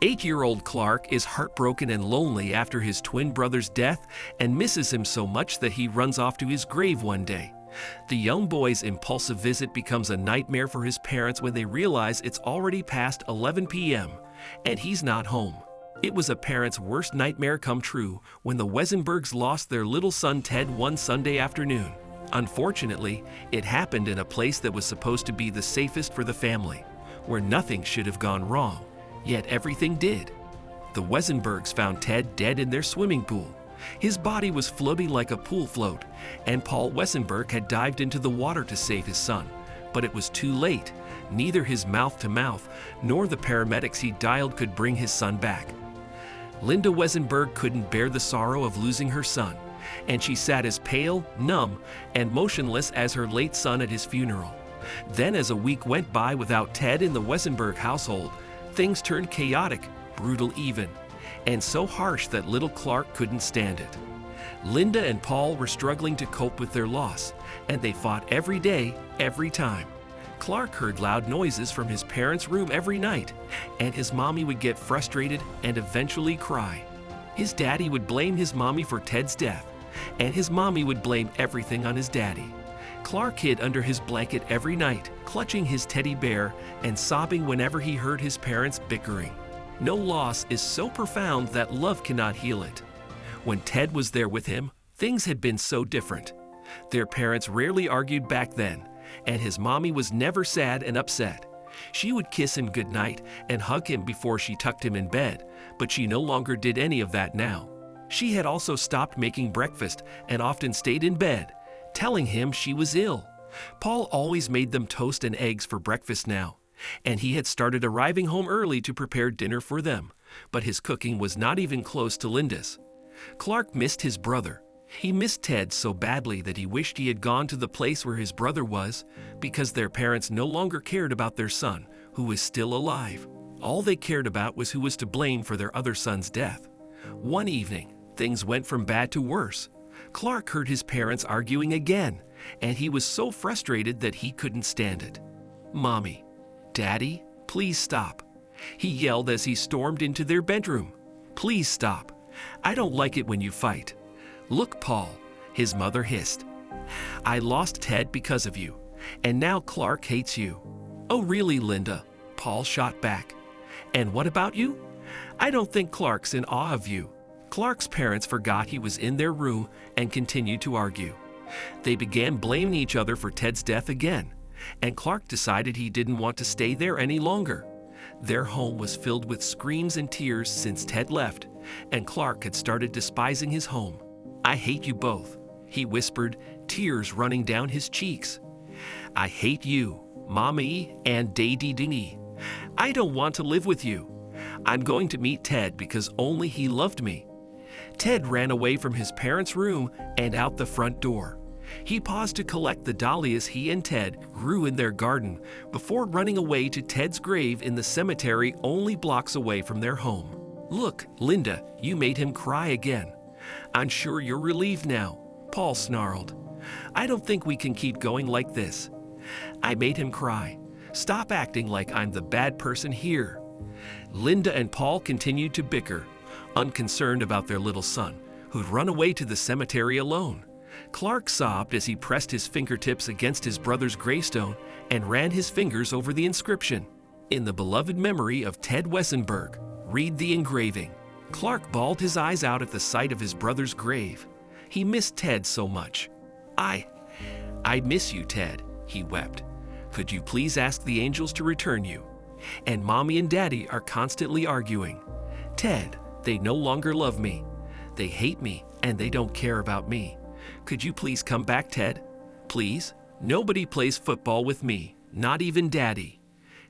8-year-old Clark is heartbroken and lonely after his twin brother's death and misses him so much that he runs off to his grave one day. The young boy's impulsive visit becomes a nightmare for his parents when they realize it's already past 11 p.m. and he's not home. It was a parent's worst nightmare come true when the Wesenbergs lost their little son Ted one Sunday afternoon. Unfortunately, it happened in a place that was supposed to be the safest for the family, where nothing should have gone wrong, yet everything did. The Wesenbergs found Ted dead in their swimming pool. His body was floating like a pool float, and Paul Wesenberg had dived into the water to save his son. But it was too late. Neither his mouth-to-mouth nor the paramedics he dialed could bring his son back. Linda Wesenberg couldn't bear the sorrow of losing her son, and she sat as pale, numb, and motionless as her late son at his funeral. Then, as a week went by without Ted in the Wesenberg household, things turned chaotic, brutal even, and so harsh that little Clark couldn't stand it. Linda and Paul were struggling to cope with their loss, and they fought every day, every time. Clark heard loud noises from his parents' room every night, and his mommy would get frustrated and eventually cry. His daddy would blame his mommy for Ted's death, and his mommy would blame everything on his daddy. Clark hid under his blanket every night, clutching his teddy bear and sobbing whenever he heard his parents bickering. No loss is so profound that love cannot heal it. When Ted was there with him, things had been so different. Their parents rarely argued back then, and his mommy was never sad and upset. She would kiss him goodnight and hug him before she tucked him in bed, but she no longer did any of that now. She had also stopped making breakfast and often stayed in bed, telling him she was ill. Paul always made them toast and eggs for breakfast now, and he had started arriving home early to prepare dinner for them, but his cooking was not even close to Linda's. Clark missed his brother. He missed Ted so badly that he wished he had gone to the place where his brother was, because their parents no longer cared about their son, who was still alive. All they cared about was who was to blame for their other son's death. One evening, things went from bad to worse. Clark heard his parents arguing again, and he was so frustrated that he couldn't stand it. "Mommy, Daddy, please stop," he yelled as he stormed into their bedroom. "Please stop. I don't like it when you fight." "Look, Paul," his mother hissed. "I lost Ted because of you, and now Clark hates you." "Oh, really, Linda?" Paul shot back. "And what about you? I don't think Clark's in awe of you." Clark's parents forgot he was in their room and continued to argue. They began blaming each other for Ted's death again, and Clark decided he didn't want to stay there any longer. Their home was filled with screams and tears since Ted left, and Clark had started despising his home. "I hate you both," he whispered, tears running down his cheeks. "I hate you, Mommy and Daddy Dingy. I don't want to live with you. I'm going to meet Ted because only he loved me." Ted ran away from his parents' room and out the front door. He paused to collect the dahlias he and Ted grew in their garden before running away to Ted's grave in the cemetery only blocks away from their home. "Look, Linda, you made him cry again. I'm sure you're relieved now," Paul snarled. "I don't think we can keep going like this." "I made him cry. Stop acting like I'm the bad person here." Linda and Paul continued to bicker, unconcerned about their little son, who'd run away to the cemetery alone. Clark sobbed as he pressed his fingertips against his brother's gravestone and ran his fingers over the inscription. "In the beloved memory of Ted Wesenberg, read the engraving." Clark bawled his eyes out at the sight of his brother's grave. He missed Ted so much. I miss you, Ted," he wept. "Could you please ask the angels to return you? And Mommy and Daddy are constantly arguing. Ted, they no longer love me. They hate me and they don't care about me. Could you please come back, Ted? Please? Nobody plays football with me, not even Daddy."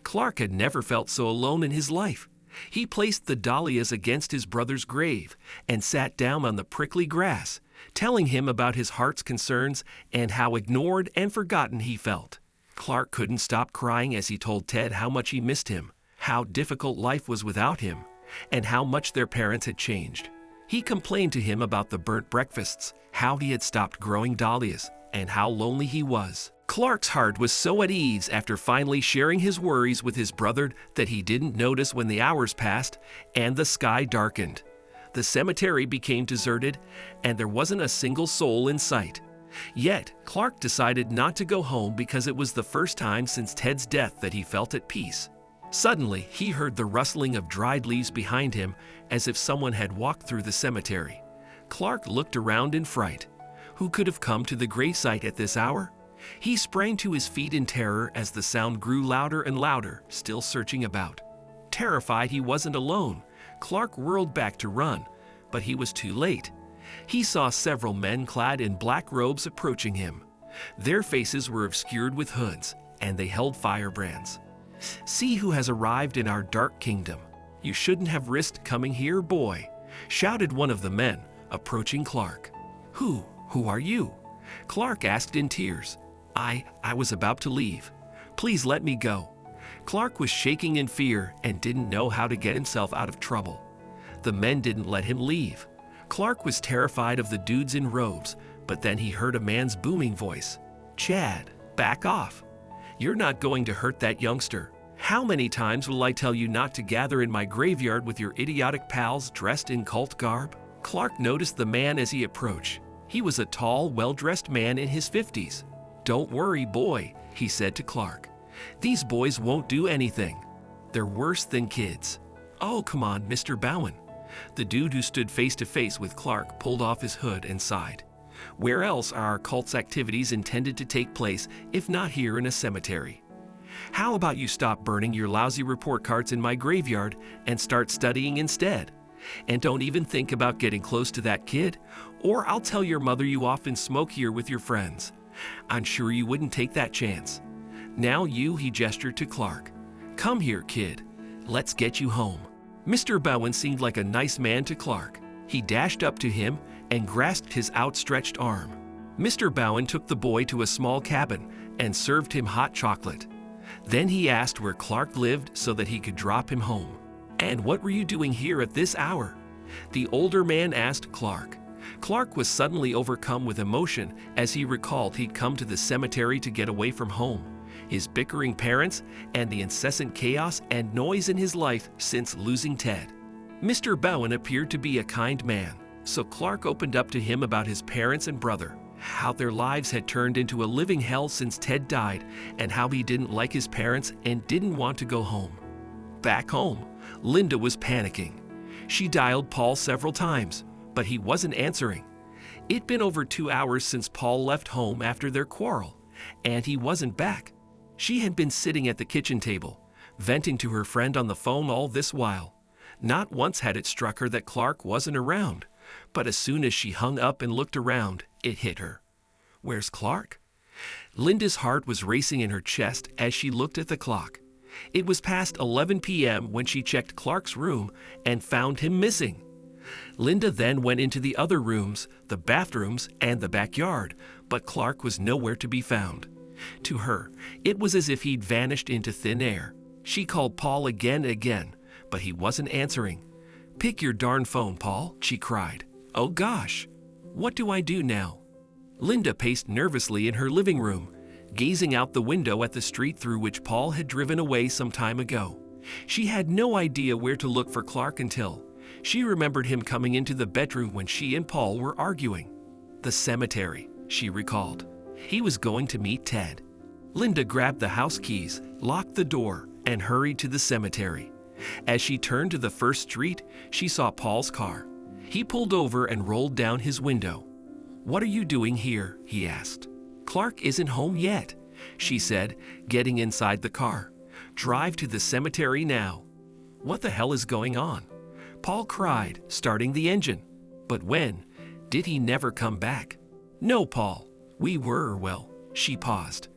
Clark had never felt so alone in his life. He placed the dahlias against his brother's grave and sat down on the prickly grass, telling him about his heart's concerns and how ignored and forgotten he felt. Clark couldn't stop crying as he told Ted how much he missed him, how difficult life was without him, and how much their parents had changed. He complained to him about the burnt breakfasts, how he had stopped growing dahlias, and how lonely he was. Clark's heart was so at ease after finally sharing his worries with his brother that he didn't notice when the hours passed and the sky darkened. The cemetery became deserted, and there wasn't a single soul in sight. Yet, Clark decided not to go home because it was the first time since Ted's death that he felt at peace. Suddenly, he heard the rustling of dried leaves behind him as if someone had walked through the cemetery. Clark looked around in fright. Who could have come to the gravesite at this hour? He sprang to his feet in terror as the sound grew louder and louder, still searching about. Terrified he wasn't alone, Clark whirled back to run, but he was too late. He saw several men clad in black robes approaching him. Their faces were obscured with hoods, and they held firebrands. "See who has arrived in our dark kingdom. You shouldn't have risked coming here, boy," shouted one of the men, approaching Clark. Who are you?" Clark asked in tears. I was about to leave. Please let me go." Clark was shaking in fear and didn't know how to get himself out of trouble. The men didn't let him leave. Clark was terrified of the dudes in robes, but then he heard a man's booming voice. "Chad, back off. You're not going to hurt that youngster. How many times will I tell you not to gather in my graveyard with your idiotic pals dressed in cult garb?" Clark noticed the man as he approached. He was a tall, well-dressed man in his 50s. "Don't worry, boy," he said to Clark. "These boys won't do anything. They're worse than kids." "Oh, come on, Mr. Bowen." The dude who stood face to face with Clark pulled off his hood and sighed. "Where else are our cult's activities intended to take place if not here in a cemetery? How about you stop burning your lousy report cards in my graveyard and start studying instead? And don't even think about getting close to that kid, or I'll tell your mother you often smoke here with your friends. I'm sure you wouldn't take that chance. Now you," he gestured to Clark. "Come here, kid. Let's get you home." Mr. Bowen seemed like a nice man to Clark. He dashed up to him and grasped his outstretched arm. Mr. Bowen took the boy to a small cabin and served him hot chocolate. Then he asked where Clark lived so that he could drop him home. "And what were you doing here at this hour?" the older man asked Clark. Clark was suddenly overcome with emotion as he recalled he'd come to the cemetery to get away from home, his bickering parents, and the incessant chaos and noise in his life since losing Ted. Mr. Bowen appeared to be a kind man, so Clark opened up to him about his parents and brother, how their lives had turned into a living hell since Ted died, and how he didn't like his parents and didn't want to go home. Back home, Linda was panicking. She dialed Paul several times, but he wasn't answering. It'd been over 2 hours since Paul left home after their quarrel, and he wasn't back. She had been sitting at the kitchen table, venting to her friend on the phone all this while. Not once had it struck her that Clark wasn't around, but as soon as she hung up and looked around, it hit her. Where's Clark? Linda's heart was racing in her chest as she looked at the clock. It was past 11 p.m. when she checked Clark's room and found him missing. Linda then went into the other rooms, the bathrooms, and the backyard, but Clark was nowhere to be found. To her, it was as if he'd vanished into thin air. She called Paul again and again, but he wasn't answering. "Pick your darn phone, Paul," she cried. "Oh gosh, what do I do now?" Linda paced nervously in her living room, gazing out the window at the street through which Paul had driven away some time ago. She had no idea where to look for Clark until she remembered him coming into the bedroom when she and Paul were arguing. The cemetery, she recalled. He was going to meet Ted. Linda grabbed the house keys, locked the door, and hurried to the cemetery. As she turned to the first street, she saw Paul's car. He pulled over and rolled down his window. "What are you doing here?" he asked. "Clark isn't home yet," she said, getting inside the car. "Drive to the cemetery now." "What the hell is going on?" Paul cried, starting the engine. "But when? Did he never come back?" "No, Paul. Well," she paused.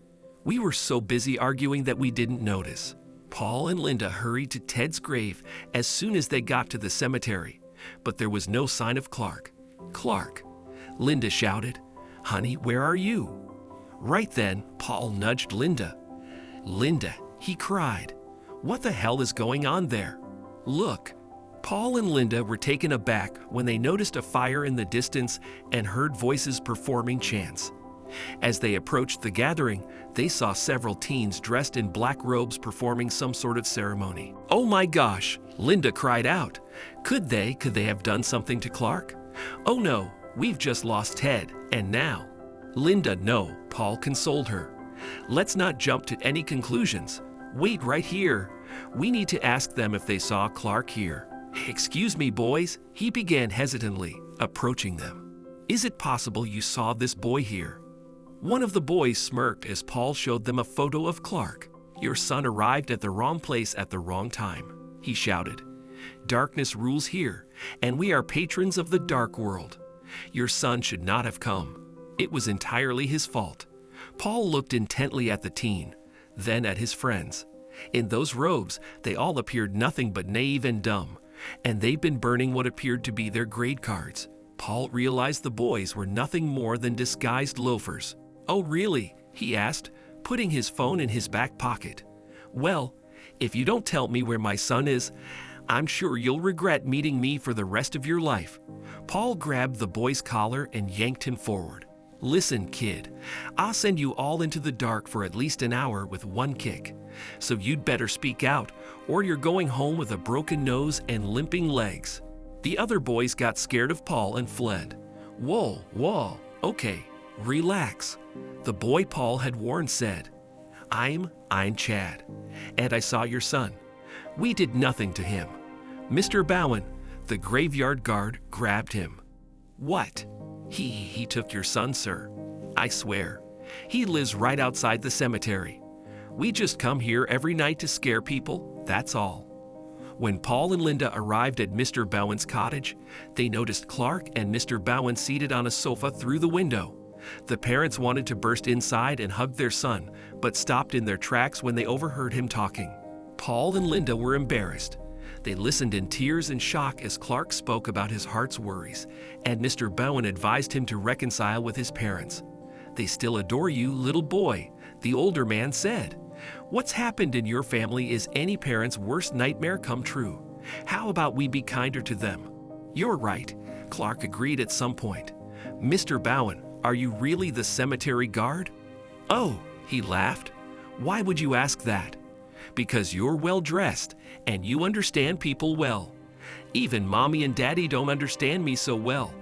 "We were so busy arguing that we didn't notice." Paul and Linda hurried to Ted's grave as soon as they got to the cemetery, but there was no sign of Clark. "Clark!" Linda shouted. "Honey, where are you?" Right then, Paul nudged Linda. "Linda," he cried. "What the hell is going on there? Look." Paul and Linda were taken aback when they noticed a fire in the distance and heard voices performing chants. As they approached the gathering, they saw several teens dressed in black robes performing some sort of ceremony. "Oh my gosh!" Linda cried out. Could they have done something to Clark? "Oh no, we've just lost Ted, and now—" "Linda, no," Paul consoled her. "Let's not jump to any conclusions. Wait right here. We need to ask them if they saw Clark here." "Excuse me, boys," he began hesitantly, approaching them. "Is it possible you saw this boy here?" One of the boys smirked as Paul showed them a photo of Clark. "Your son arrived at the wrong place at the wrong time," he shouted. "Darkness rules here, and we are patrons of the dark world. Your son should not have come. It was entirely his fault." Paul looked intently at the teen, then at his friends. In those robes, they all appeared nothing but naive and dumb, and they'd been burning what appeared to be their grade cards. Paul realized the boys were nothing more than disguised loafers. "Oh, really?" he asked, putting his phone in his back pocket. "Well, if you don't tell me where my son is, I'm sure you'll regret meeting me for the rest of your life." Paul grabbed the boy's collar and yanked him forward. "Listen, kid, I'll send you all into the dark for at least an hour with one kick. So you'd better speak out, or you're going home with a broken nose and limping legs." The other boys got scared of Paul and fled. Whoa, okay, relax. The boy Paul had warned said, I'm Chad, and I saw your son. We did nothing to him." Mr. Bowen, the graveyard guard, grabbed him. "What? He took your son, sir. I swear. He lives right outside the cemetery. We just come here every night to scare people, that's all." When Paul and Linda arrived at Mr. Bowen's cottage, they noticed Clark and Mr. Bowen seated on a sofa through the window. The parents wanted to burst inside and hug their son, but stopped in their tracks when they overheard him talking. Paul and Linda were embarrassed. They listened in tears and shock as Clark spoke about his heart's worries, and Mr. Bowen advised him to reconcile with his parents. "They still adore you, little boy," the older man said. "What's happened in your family is any parent's worst nightmare come true. How about we be kinder to them?" "You're right," Clark agreed at some point. "Mr. Bowen, are you really the cemetery guard?" "Oh," he laughed. "Why would you ask that?" "Because you're well-dressed, and you understand people well. Even Mommy and Daddy don't understand me so well.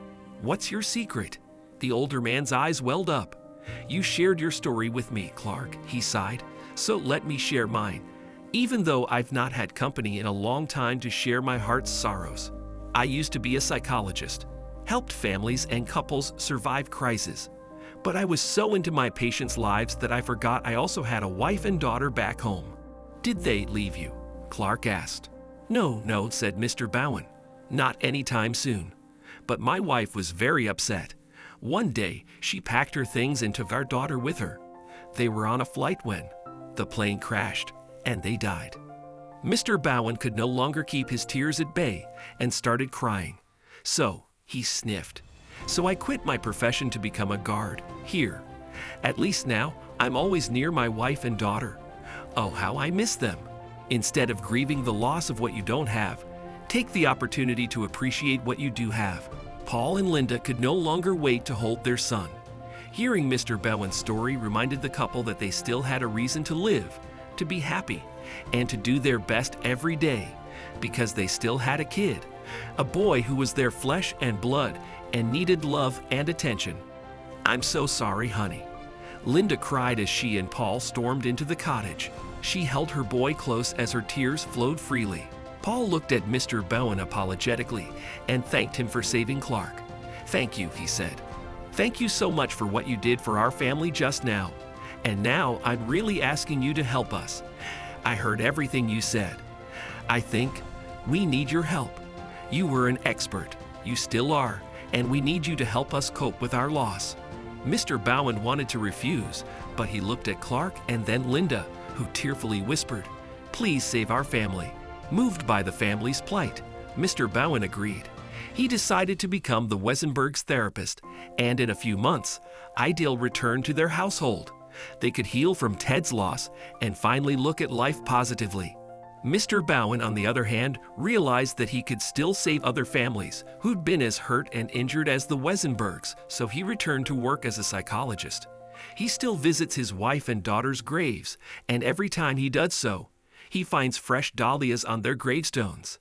What's your secret?" The older man's eyes welled up. "You shared your story with me, Clark," he sighed, "so let me share mine. Even though I've not had company in a long time to share my heart's sorrows. I used to be a psychologist, helped families and couples survive crises. But I was so into my patients' lives that I forgot I also had a wife and daughter back home." "Did they leave you?" Clark asked. No, said Mr. Bowen. "Not anytime soon. But my wife was very upset. One day, she packed her things and took our daughter with her. They were on a flight when the plane crashed, and they died." Mr. Bowen could no longer keep his tears at bay and started crying. "So," he sniffed, "so I quit my profession to become a guard here. At least now, I'm always near my wife and daughter. Oh, how I miss them. Instead of grieving the loss of what you don't have, take the opportunity to appreciate what you do have." Paul and Linda could no longer wait to hold their son. Hearing Mr. Bowen's story reminded the couple that they still had a reason to live, to be happy, and to do their best every day, because they still had a kid, a boy who was their flesh and blood and needed love and attention. "I'm so sorry, honey." Linda cried as she and Paul stormed into the cottage. She held her boy close as her tears flowed freely. Paul looked at Mr. Bowen apologetically and thanked him for saving Clark. "Thank you," he said. "Thank you so much for what you did for our family just now. And now I'm really asking you to help us. I heard everything you said. I think we need your help. You were an expert. You still are, and we need you to help us cope with our loss." Mr. Bowen wanted to refuse, but he looked at Clark and then Linda, who tearfully whispered, "Please save our family." Moved by the family's plight, Mr. Bowen agreed. He decided to become the Wesenberg's therapist, and in a few months, Ideal returned to their household. They could heal from Ted's loss and finally look at life positively. Mr. Bowen, on the other hand, realized that he could still save other families who'd been as hurt and injured as the Wesenbergs, so he returned to work as a psychologist. He still visits his wife and daughter's graves, and every time he does so, he finds fresh dahlias on their gravestones.